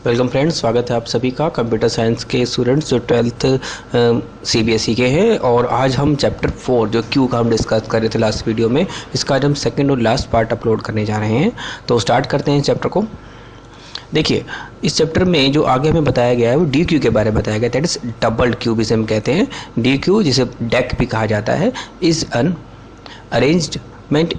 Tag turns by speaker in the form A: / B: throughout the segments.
A: Welcome friends, स्वागत है आप सभी का कंप्यूटर साइंस के स्टूडेंट्स जो 12th CBSE के हैं। और आज हम चैप्टर 4 जो क्यू का हम डिस्कस कर रहे थे लास्ट वीडियो में, इसका आज हम सेकंड और लास्ट पार्ट अपलोड करने जा रहे हैं। तो स्टार्ट करते हैं चैप्टर को। देखिए, इस चैप्टर में जो आगे हमें बताया गया है वो डी क्यू के बारे में बताया गया, दैट इज डबल्ड क्यूब इसे हम कहते हैं। डी क्यू जिसे डेक भी कहा जाता है, is an arrangement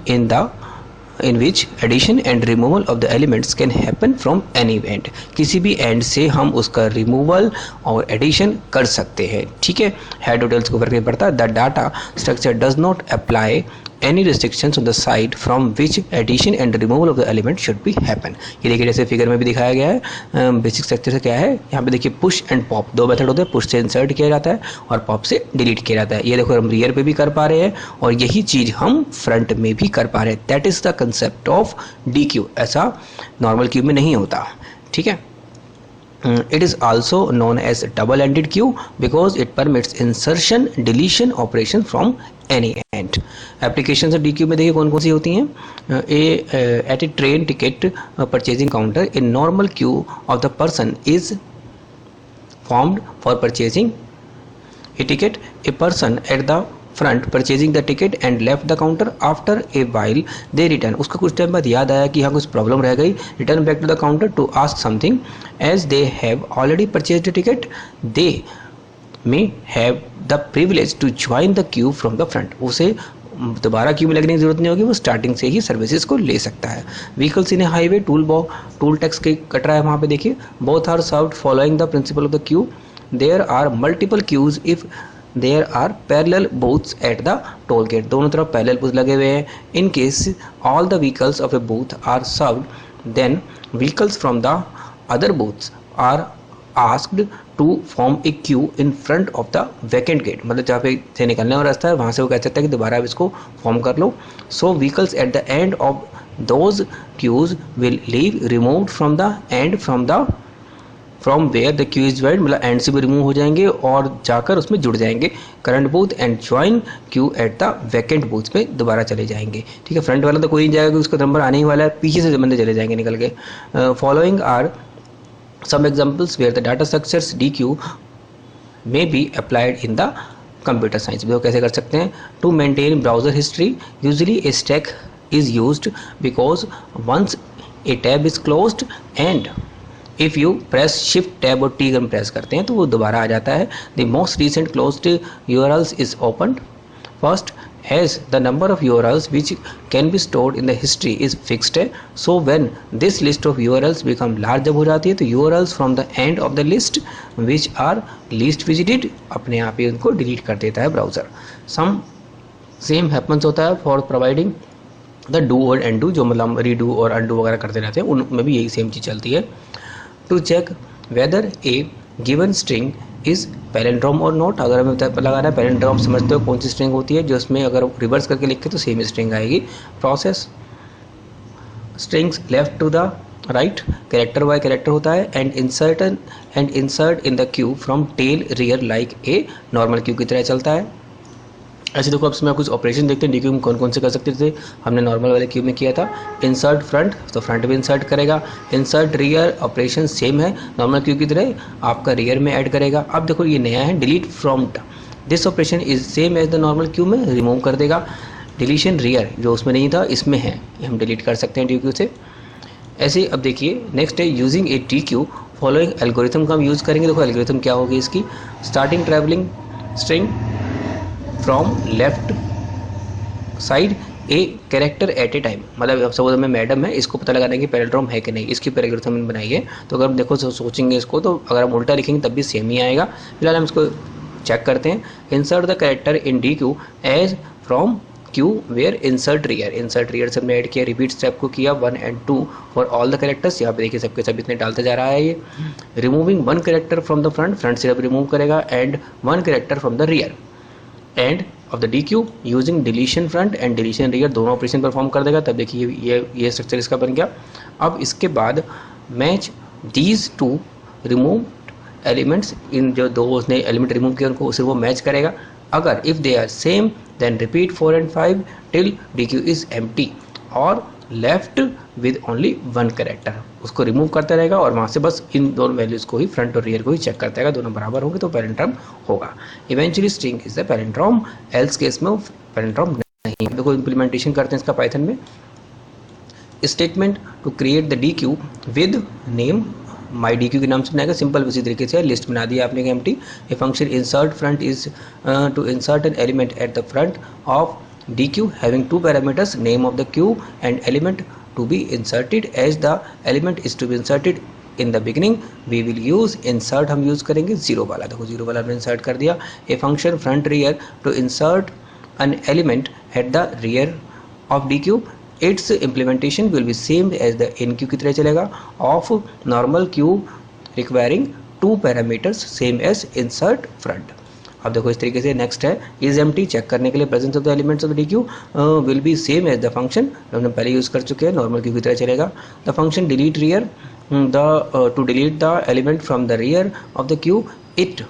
A: in which addition and removal of the elements can happen from any end। किसी भी एंड से हम उसका रिमूवल और एडिशन कर सकते हैं। ठीक है, हेड डिटेल्स को फर्क नहीं पड़ता। The data structure does not apply any restrictions on the side from which addition and removal of the element should be happen। ये देखिए, जैसे फिगर में भी दिखाया गया है। बेसिक स्ट्रक्चर से क्या है, यहाँ पे देखिए पुश एंड पॉप दो मेथड होते हैं। पुश से इंसर्ट किया जाता है और पॉप से डिलीट किया जाता है। ये देखो, हम रियर पे भी कर पा रहे हैं और यही चीज़ हम फ्रंट में भी कर पा रहे हैं। That is the concept of D Q. ऐसा नॉर्मल क्यूब में नहीं होता। ठीक है, it is also known as double-ended queue because it permits insertion deletion operation from any end। Application D queue में देखिए कौन कौन सी होती हैं। At a train ticket purchasing counter a normal queue of the person is formed for purchasing a ticket। A person at the front purchasing the ticket and left the counter। after a while they return। उसका कुछ time बाद याद आया कि यहाँ कुछ problem रह गई। return back to the counter to ask something। as they have already purchased a ticket they may have the privilege to join the queue from the front। उसे दोबारा क्यू में लगने की जरूरत नहीं होगी, वो स्टार्टिंग से ही सर्विसेज को ले सकता है। Vehicles in a highway toll tax के कट रहा है वहाँ पे देखिए। Both are served following the principle of the queue. There are multiple queues if there are parallel booths at the toll gate. दोनों तरफ पैरेलल बूथ लगे हुए हैं। In case all the vehicles of a booth are served then vehicles from the other booths are asked to form a queue in front of the vacant gate. मतलब जहाँ पे से निकलने वाला रास्ता है वहाँ से वो कह सकता है कि दोबारा आप इसको फॉर्म कर लो। So vehicles at the end of those queues will leave removed from the end from where the queue is wide. मतलब एंड से भी रिमूव हो जाएंगे और जाकर उसमें जुड़ जाएंगे current booth and join Q at the vacant booth पे दोबारा चले जाएंगे। ठीक है, फ्रंट वाला तो कोई नहीं जाएगा, उसका नंबर आने ही वाला है, पीछे से बंदे चले जाएंगे निकल के। Following are some examples where the data structures DQ may be applied in the computer science। वो कैसे कर सकते हैं? to maintain browser history usually a stack is used because once a tab is closed and if you press shift tab और T हम press करते हैं तो वो दोबारा आ जाता है। the most recent closed URLs is opened first as the number of URLs which can be stored in the history is fixed है। so when this list of URLs become large जब हो जाती है तो URLs from the end of the list which are least visited अपने आप ही उनको delete कर देता है ब्राउज़र। same happens होता है for providing the do और undo, जो मतलब redo और undo वगैरह करते रहते हैं, उनमें भी यही सेम चीज़ चलती है। to check whether a given string is palindrome और नोट। अगर हमें लगाना है पैरेंड्रोम, समझते हो कौन सी स्ट्रिंग होती है, जो उसमें अगर रिवर्स करके लिखे तो सेम स्ट्रिंग आएगी। Process strings left to the right, character by character होता है। And insert in the queue from tail rear like a normal queue की तरह चलता है। ऐसे देखो, अब इसमें कुछ ऑपरेशन देखते हैं डी क्यू में कौन कौन से कर सकते थे। हमने नॉर्मल वाले क्यू में किया था। इंसर्ट फ्रंट, तो फ्रंट भी इंसर्ट करेगा। इंसर्ट रियर ऑपरेशन सेम है, नॉर्मल क्यू की तरह आपका रियर में ऐड करेगा। अब देखो ये नया है, delete from. This operation is same as the normal queue में, रिमूव कर देगा। डिलीशन रियर जो उसमें नहीं था इसमें है, हम डिलीट कर सकते हैं डी क्यू से। ऐसे अब देखिए नेक्स्ट है using A T Q following algorithm का हम यूज़ करेंगे। देखो एल्गोरिथम क्या होगी इसकी। Starting travelling string from left side a character eight A time. मतलब अब सपोज में मैडम है, इसको पता लगाना है कि पैरेंड्रोम है कि नहीं, इसकी पैराग्राफ बनाई है। तो अगर हम देखो सोचेंगे इसको तो अगर हम उल्टा लिखेंगे तब भी सेम ही आएगा। फिलहाल हम इसको चेक करते हैं। Insert the character in D queue as from queue where insert rear. Insert rear से हमने ऐड किया, रिपीट स्टेप को किया 1 and 2 for all the characters. यहाँ पे देखिए सबके सब इतने डालते जा रहा है ये। Removing 1 character from the front से अब रिमूव करेगा, and 1 character from the rear. End of the D Q using deletion front end deletion rear, दोनों ऑपरेशन परफॉर्म कर देगा। तब देखिए ये स्ट्रक्चर इसका बन गया। अब इसके बाद match these two remove elements, इन जो दो उसने एलिमेंट रिमूव किया उनको उसे वो मैच करेगा। अगर if they are same then repeat 4 and 5 till the queue is empty, और left with only one character, उसको रिमूव करता रहेगा और वहाँ से बस इन दोनों वैल्यूज़ को ही, फ्रंट और रियर को ही चेक करता रहेगा, दोनों बराबर होंगे तो पैरेंट्रम होगा। Eventually string is the palindrome, else case में पैरेंट्रम नहीं। देखो इम्प्लीमेंटेशन करते हैं इसका पाइथन में। Statement to create the D queue with name my D queue के नाम से बनाएगा, सिंपल उसी तरीके से लिस्ट बना दिया आपने empty. A function insert front is to insert an element at the front of dq having two parameters, name of the queue and element to be inserted. As the element is to be inserted in the beginning, we will use insert, हम use करेंगे zero वाला। देखो zero वाला हमने insert कर दिया। A function front rear to insert an element at the rear of dq, its implementation will be same as the nq की तरह चलेगा, of normal queue requiring two parameters same as insert front। अब देखो इस तरीके से next है is empty, check करने के लिए presence of the elements of the queue will be same as the function, हमने पहले यूज़ कर चुके हैं, नॉर्मल क्यू की तरह चलेगा। The function delete rear to delete the element from the rear of the queue, it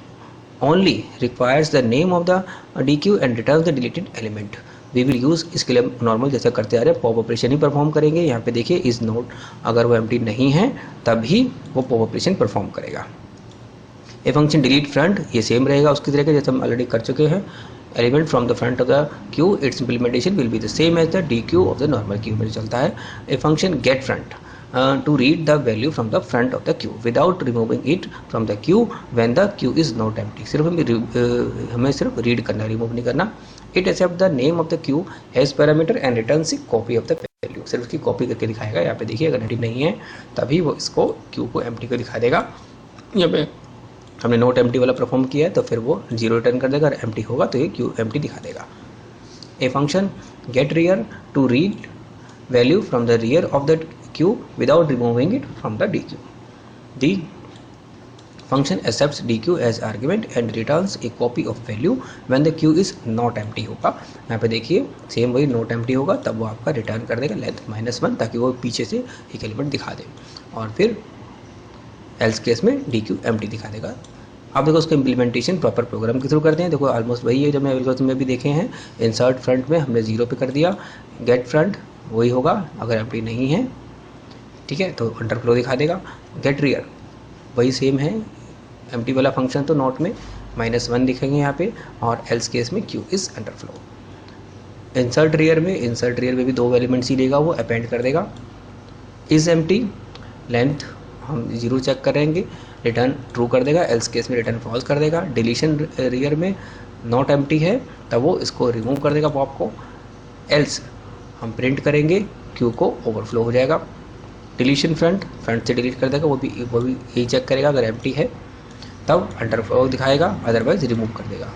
A: only requires the name of the D queue and return the deleted element. We will use, इसके लिए normal जैसा करते आ रहे हैं pop operation ही perform करेंगे। यहाँ पे देखिए इज नोट, अगर वो एम्प्टी नहीं है तभी वो पॉप ऑपरेशन परफॉर्म करेगा। ए फंक्शन डिलीट फ्रंट, ये सेम रहेगा उसकी तरह के जैसे हम ऑलरेडी कर चुके हैं। Element from the front of the queue, its implementation will be the same as the D queue of the normal queue में चलता है। A function get front to read the value from the front of the queue without removing it from the queue when the queue is not empty, सिर्फ हमें सिर्फ read करना, remove नहीं करना। It except the name of the queue as parameter and return C copy of the value, सिर्फ उसकी copy करके दिखाएगा। यहाँ पे देखिए अगर नेटिव नहीं है तभी वो इसको क्यू को एम्प्टी को दिखा देगा। यहाँ पे हमने नोट एम्प्टी वाला परफॉर्म किया है तो फिर वो जीरो रिटर्न कर देगा, और एम्प्टी होगा तो ये क्यू एम्प्टी दिखा देगा। A function get rear to read value from the rear of the queue without removing it from the D queue. The function accepts D queue as argument and returns a copy of value when the queue is not empty होगा। यहाँ पे देखिए same वही not empty होगा तब वो आपका return कर देगा लेंथ -1 ताकि वो पीछे से एक एलिमेंट दिखा दे, और फिर एल्स केस में डी क्यू एम्प्टी दिखा देगा। अब देखो उसका इम्प्लीमेंटेशन प्रॉपर प्रोग्राम के थ्रू करते हैं। देखो ऑलमोस्ट वही है जो मैं एल्गोरिथम में भी देखे हैं। इंसर्ट फ्रंट में हमने जीरो पे कर दिया, गेट फ्रंट वही होगा अगर एम्प्टी नहीं है, ठीक है, तो अंडरफ्लो दिखा देगा। गेट रियर वही सेम है, एम्प्टी वाला फंक्शन तो नोट में -1 दिखेंगे यहाँ पे, और एल्स केस में Q is underflow. Insert rear में भी दो एलिमेंट्स ही लेगा, वो अपेंड कर देगा। इज एम्प्टी, लेंथ हम जीरो चेक करेंगे, रिटर्न ट्रू कर देगा, एल्स केस में रिटर्न फॉल्स कर देगा। डिलीशन रियर में नॉट एम्प्टी है तब वो इसको रिमूव कर देगा पॉप को, एल्स हम प्रिंट करेंगे क्यू को ओवरफ्लो हो जाएगा। डिलीशन फ्रंट से डिलीट कर देगा, वो भी यही चेक करेगा, अगर एम्प्टी है तब अंडरफ्लो दिखाएगा, अदरवाइज रिमूव कर देगा।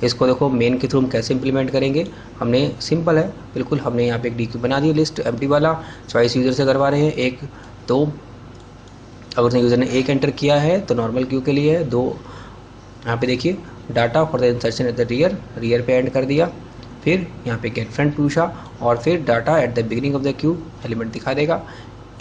A: इसको देखो मेन के थ्रू हम कैसे इंप्लीमेंट करेंगे, हमने सिंपल है बिल्कुल, हमने यहाँ पे एक डी क्यू बना दी लिस्ट एम्प्टी वाला, चॉइस यूज़र से करवा रहे हैं 1 2, अगर यूज़र ने 1 एंटर किया है तो नॉर्मल क्यू के लिए है 2। यहाँ पे देखिए data for the insertion at the rear पे एंड कर दिया, फिर यहाँ पे गेट फ्रंट पूछा, और फिर data at the beginning of the Q element दिखा देगा,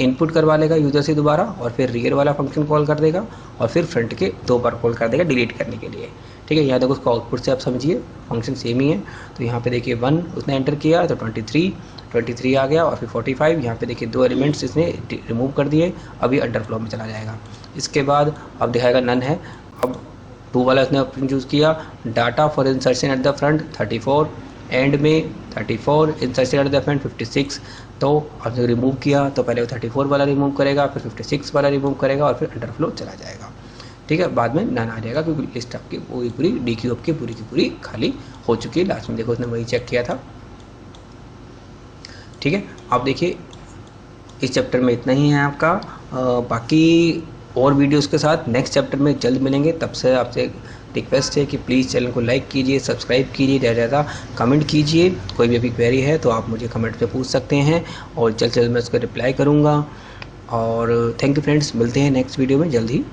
A: इनपुट करवा लेगा यूज़र से दोबारा, और फिर रियर वाला फंक्शन कॉल कर देगा, और फिर फ्रंट के 2 बार कॉल कर देगा डिलीट करने के लिए, ठीक है। यहाँ देखो उसका आउटपुट से आप समझिए फंक्शन सेम ही है। तो यहाँ पे देखिए 1 उसने एंटर किया तो 23 आ गया, और फिर 45, यहाँ पे देखिए 2 एलिमेंट्स इसने रिमूव कर दिए, अभी अंडरफ्लो में चला जाएगा। इसके बाद अब दिखाएगा नन है, अब 2 वाला इसने ऑप्शन चूज़ किया, data for insertion eight the front 34, and में 34, इंसर्शन एट द फ्रंट 56, तो आपने रिमूव किया तो पहले वो 34 वाला रिमूव करेगा, फिर 56 वाला रिमूव करेगा, और फिर अंडरफ्लो चला जाएगा, ठीक है। बाद में नन आ जाएगा क्योंकि लिस्ट आपकी पूरी डी क्यू आपकी पूरी की पूरी खाली हो चुकी है। लास्ट में देखो उसने वही चेक किया था, ठीक है। आप देखिए इस चैप्टर में इतना ही है आपका, बाकी और वीडियोस के साथ नेक्स्ट चैप्टर में जल्द मिलेंगे। तब से आपसे रिक्वेस्ट है कि प्लीज़ चैनल को लाइक कीजिए, सब्सक्राइब कीजिए, ज़्यादा से ज़्यादा कमेंट कीजिए। कोई भी अभी क्वेरी है तो आप मुझे कमेंट पे पूछ सकते हैं, और जल्द से जल्द मैं उसको रिप्लाई करूँगा। और थैंक यू फ्रेंड्स, मिलते हैं नेक्स्ट वीडियो में जल्द ही।